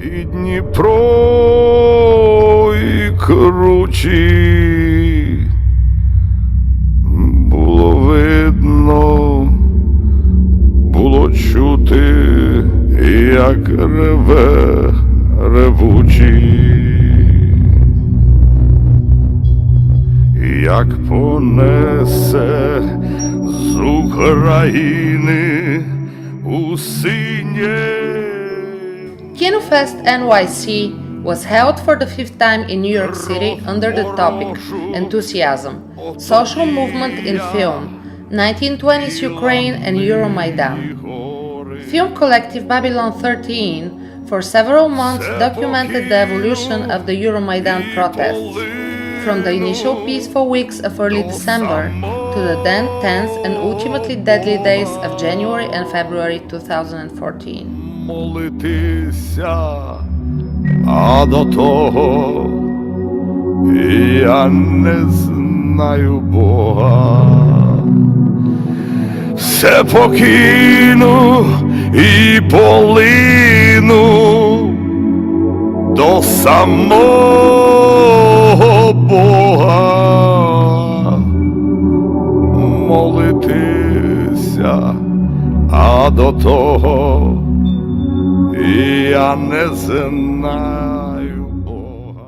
І Дніпро, і кручі, було видно, було чути, як реве ревучий, як понесе з України у синє. Kinofest NYC was held for the 5th time in New York City under the topic Enthusiasm, Social Movement in Film, 1920s Ukraine and Euromaidan. Film collective Babylon 13 for several months documented the evolution of the Euromaidan protests, from the initial peaceful weeks of early December to the then tense and ultimately deadly days of January and February 2014. Молитися, а до того я не знаю Бога. Все покину і полину до самого Бога. Молитися, а до того я не знаю Бога.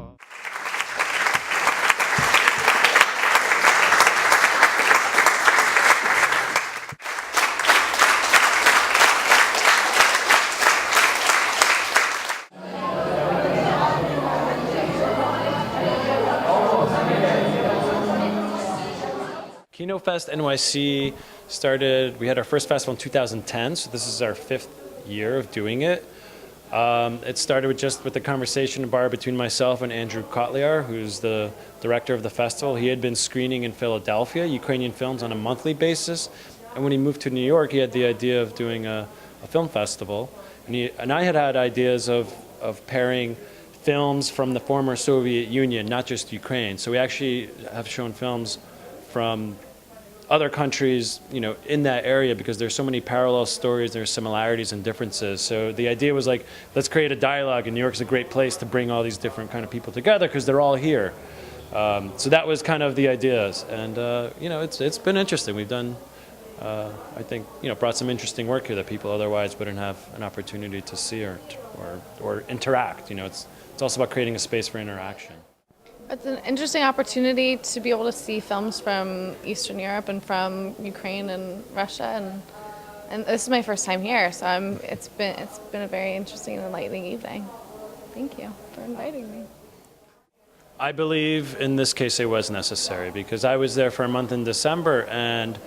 Kinofest NYC started, we had our first festival in 2010, so this is our 5th year of doing it. It started with the conversation bar between myself and Andrew Kotliar, who's the director of the festival. He had been screening in Philadelphia, Ukrainian films on a monthly basis. And when he moved to New York, he had the idea of doing a film festival. And I had ideas of pairing films from the former Soviet Union, not just Ukraine. So we actually have shown films from other countries, in that area, because there's so many parallel stories, there's similarities and differences. So the idea was like, let's create a dialogue, and New York's a great place to bring all these different kind of people together because they're all here. So that was kind of the ideas, and it's been interesting. We've done, I think, brought some interesting work here that people otherwise wouldn't have an opportunity to see or interact. It's also about creating a space for interaction. It's an interesting opportunity to be able to see films from Eastern Europe and from Ukraine and Russia, and this is my first time here, so it's been a very interesting and enlightening evening. Thank you for inviting me. I believe in this case it was necessary because I was there for a month in December and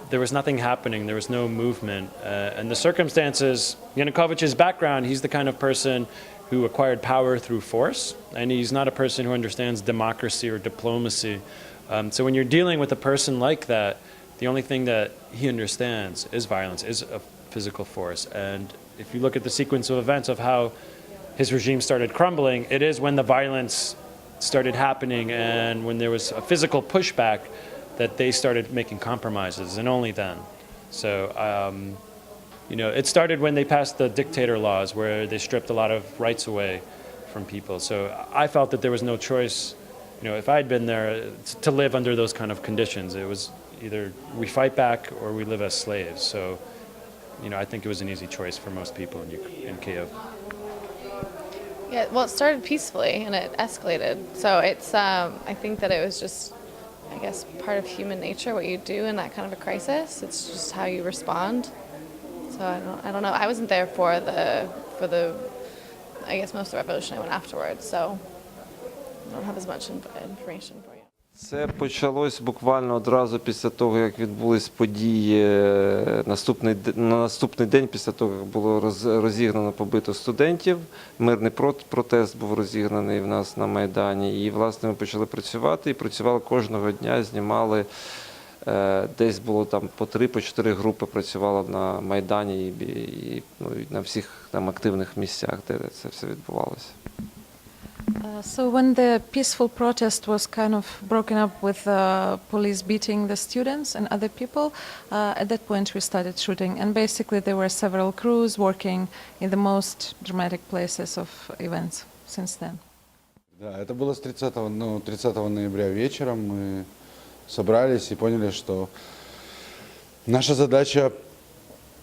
there was nothing happening, there was no movement, and the circumstances, Yanukovych's background, he's the kind of person who acquired power through force, and he's not a person who understands democracy or diplomacy. So when you're dealing with a person like that, the only thing that he understands is violence, is a physical force. And if you look at the sequence of events of how his regime started crumbling, it is when the violence started happening and when there was a physical pushback that they started making compromises, and only then. So it started when they passed the dictator laws where they stripped a lot of rights away from people. So I felt that there was no choice, if I had been there, to live under those kind of conditions. It was either we fight back or we live as slaves. So, I think it was an easy choice for most people in Kyiv. Yeah, well, it started peacefully and it escalated. So it's, I think that it was just, I guess, part of human nature, what you do in that kind of a crisis. It's just how you respond. So I don't know. I wasn't there for the I guess most of the revolution. I went afterwards, so I don't have as much information for you. Це почалось буквально одразу після того, як відбулись події на наступний день, після того, як було розігнано побито студентів. Мирний протест був розігнаний в нас на Майдані. І, власне, ми почали працювати і працювали кожного дня, знімали. Десь було там по 3-4 групи працювало на Майдані і на всіх там активних місцях, де це все відбувалося. So when the peaceful protest was kind of broken up with police beating the students and other people, at that point we started shooting. And basically there were several crews working in the most dramatic places of events since then. Да, это было с 30 ноября вечером. Мы собрались и поняли, что наша задача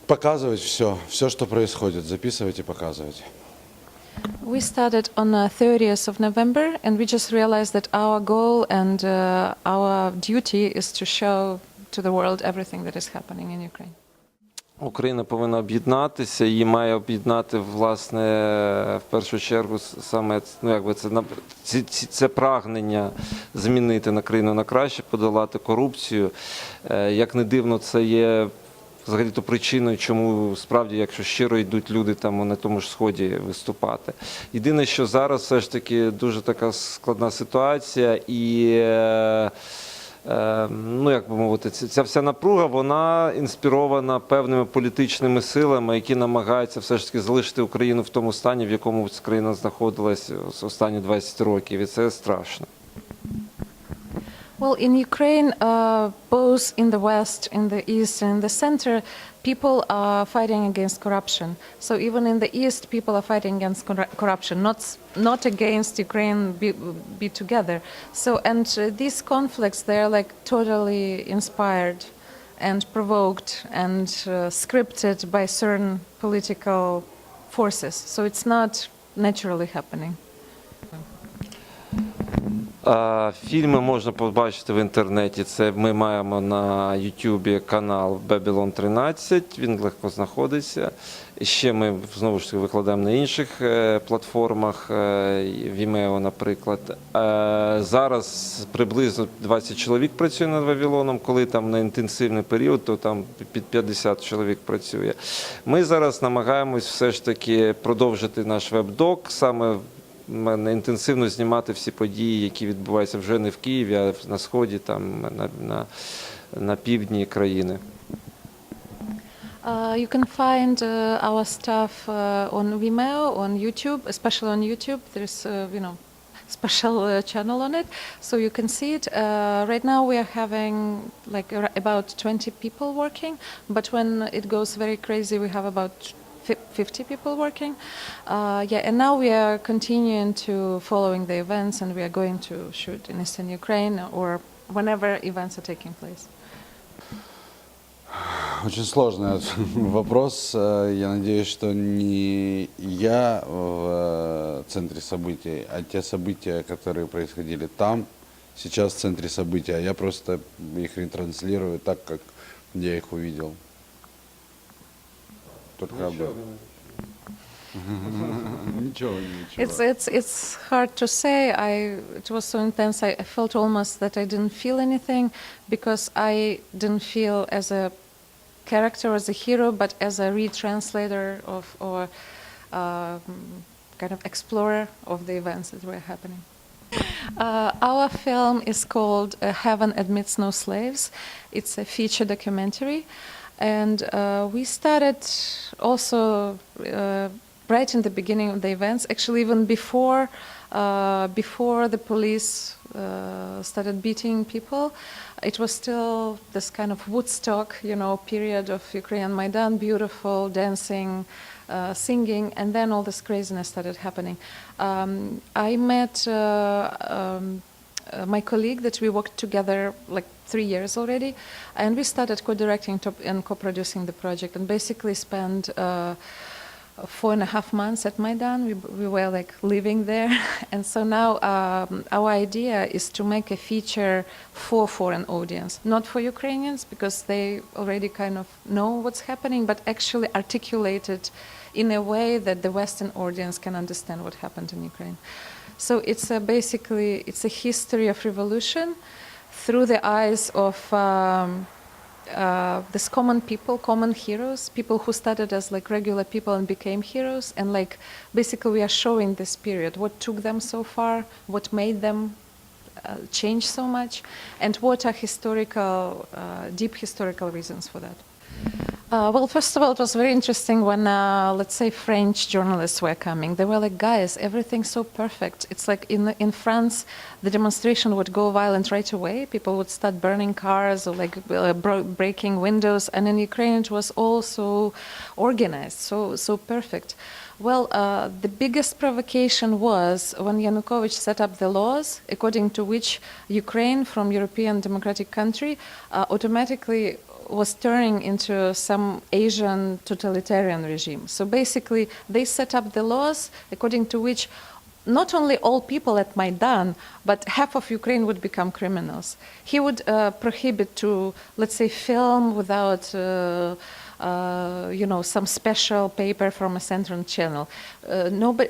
показывать все, что происходит, записывать и показывать. We started on 30th of November, and we just realized that our goal and our duty is to show to the world everything that is happening in Ukraine. Україна повинна об'єднатися, її має об'єднати, власне, в першу чергу саме це прагнення змінити на країну на краще, подолати корупцію. Як не дивно, це є взагалі-то причиною, чому справді, якщо щиро йдуть люди там на тому ж Сході виступати. Єдине, що зараз все ж таки дуже така складна ситуація і, як би мовити, ця вся напруга, вона інспірована певними політичними силами, які намагаються все ж таки залишити Україну в тому стані, в якому країна знаходилась останні 20 років, і це страшно. Well, in Ukraine, both in the West, in the East, and in the center, people are fighting against corruption. So even in the East, people are fighting against corruption, not against Ukraine be together. So, and these conflicts, they're like totally inspired and provoked and scripted by certain political forces. So it's not naturally happening. Фільми можна побачити в інтернеті. Це ми маємо на YouTube канал Babylon 13, він легко знаходиться. Ще ми знову ж таки викладаємо на інших платформах, Vimeo, наприклад. Зараз приблизно 20 чоловік працює над Вавилоном, коли там на інтенсивний період, то там під 50 чоловік працює. Ми зараз намагаємось все ж таки продовжити наш веб-док, саме інтенсивно знімати всі події, які відбуваються вже не в Києві, а на Сході, там, на півдні країни. You can find our stuff on Vimeo, on YouTube, especially on YouTube. There's, special channel on it, so you can see it. Right now we are having like about 20 people working, but when it goes very crazy, we have about 50 people working. And now we are continuing to following the events, and we are going to shoot in Eastern Ukraine or whenever events are taking place. Очень сложный вопрос. Я надеюсь, что не я в центре событий, а те события, которые происходили там, сейчас в центре событий, а я просто их ретранслирую так, как я их увидел. Только об этом. Ничего. It's hard to say. It was so intense. I felt almost that I didn't feel anything because I didn't feel as a character, as a hero, but as a retranslator or kind of explorer of the events that were happening. Our film is called Heaven Admits No Slaves. It's a feature documentary. And we started also right in the beginning of the events, actually even before the police started beating people. It was still this kind of Woodstock, period of Ukrainian Maidan, beautiful, dancing, singing, and then all this craziness started happening. I met my colleague that we worked together like 3 years already, and we started co-directing and co-producing the project, and basically spent 4.5 months at Maidan. We were like living there, and so now our idea is to make a feature for foreign audience, not for Ukrainians because they already kind of know what's happening, but actually articulate it in a way that the Western audience can understand what happened in Ukraine. So it's basically a history of revolution through the eyes of this common people, common heroes, people who started as like regular people and became heroes, and like basically we are showing this period, what took them so far, what made them change so much, and what are deep historical reasons for that. Well, first of all, it was very interesting when, let's say, French journalists were coming. They were like, guys, everything's so perfect. It's like in France, the demonstration would go violent right away. People would start burning cars or like breaking windows. And in Ukraine, it was all so organized, so perfect. Well, the biggest provocation was when Yanukovych set up the laws according to which Ukraine, from European democratic country, automatically was turning into some Asian totalitarian regime. So basically, they set up the laws according to which not only all people at Maidan, but half of Ukraine would become criminals. He would prohibit to, let's say, film without some special paper from a central channel.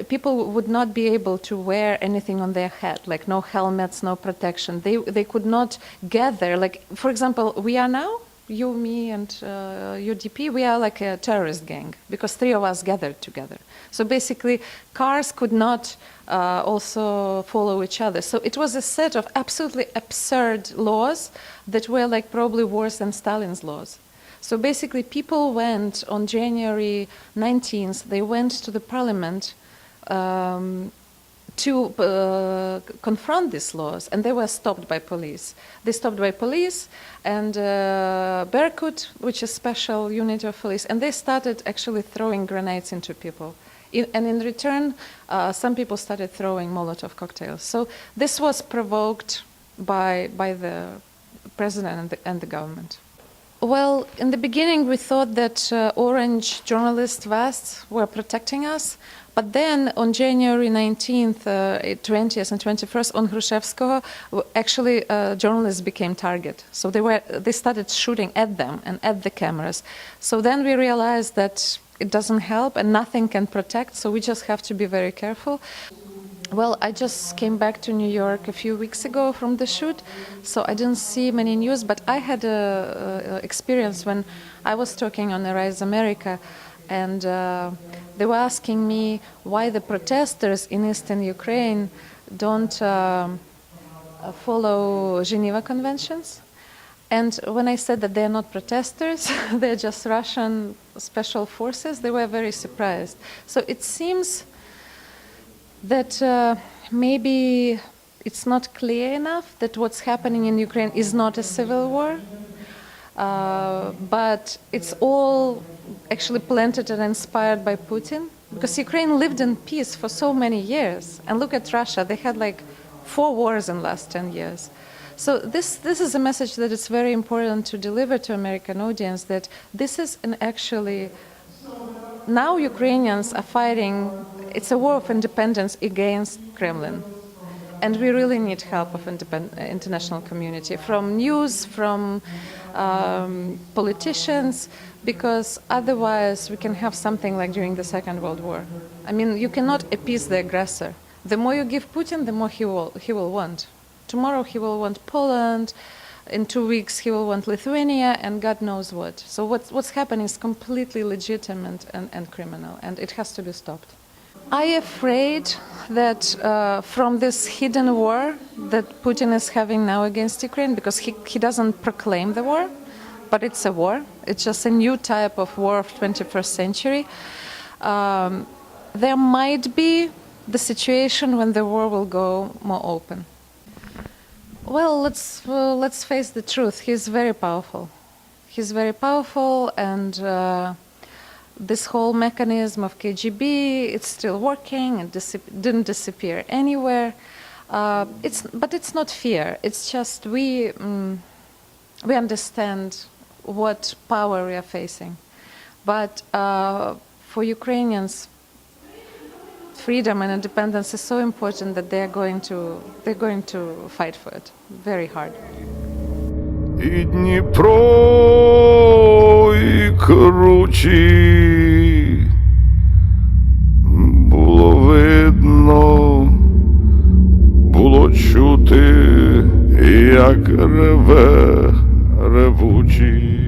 People would not be able to wear anything on their head, like no helmets, no protection. They could not gather, like, for example, we are now, you, me, and UDP, we are like a terrorist gang because 3 of us gathered together. So basically, cars could not also follow each other. So it was a set of absolutely absurd laws that were like probably worse than Stalin's laws. So basically, people went on January 19th, they went to the parliament to confront these laws, and they were stopped by police. They stopped by police and Berkut, which is special unit of police, and they started actually throwing grenades into people. And in return, some people started throwing Molotov cocktails. So this was provoked by the president and the government. Well, in the beginning, we thought that orange journalist vests were protecting us. But then on January 19th, 20th and 21st on Hrushevskoho, actually journalists became target. So they started shooting at them and at the cameras. So then we realized that it doesn't help and nothing can protect, so we just have to be very careful. Well, I just came back to New York a few weeks ago from the shoot, so I didn't see many news, but I had an experience when I was talking on Arise America, and they were asking me why the protesters in eastern Ukraine don't follow Geneva Conventions. And when I said that they're not protesters, they're just Russian special forces, they were very surprised. So it seems that maybe it's not clear enough that what's happening in Ukraine is not a civil war, but it's all actually planted and inspired by Putin, because Ukraine lived in peace for so many years. And look at Russia, they had like 4 wars in the last 10 years. So this is a message that it's very important to deliver to American audience, that this is actually, now Ukrainians are fighting, it's a war of independence against Kremlin. And we really need help of international community, from news, from politicians, because otherwise we can have something like during the Second World War. I mean, you cannot appease the aggressor. The more you give Putin, the more he will want. Tomorrow he will want Poland, in 2 weeks he will want Lithuania, and God knows what. So what's happening is completely legitimate and criminal, and it has to be stopped. I'm afraid that from this hidden war that Putin is having now against Ukraine, because he doesn't proclaim the war, but it's a war. It's just a new type of war of 21st century. There might be the situation when the war will go more open. Well, let's face the truth. He's very powerful. He's very powerful, and this whole mechanism of KGB, it's still working. It didn't disappear anywhere. But it's not fear. It's just we understand what power we are facing. But for Ukrainians, freedom and independence is so important that they're going to fight for it very hard. І Дніпро, і кручі, було видно, було чути, як реве ревучий.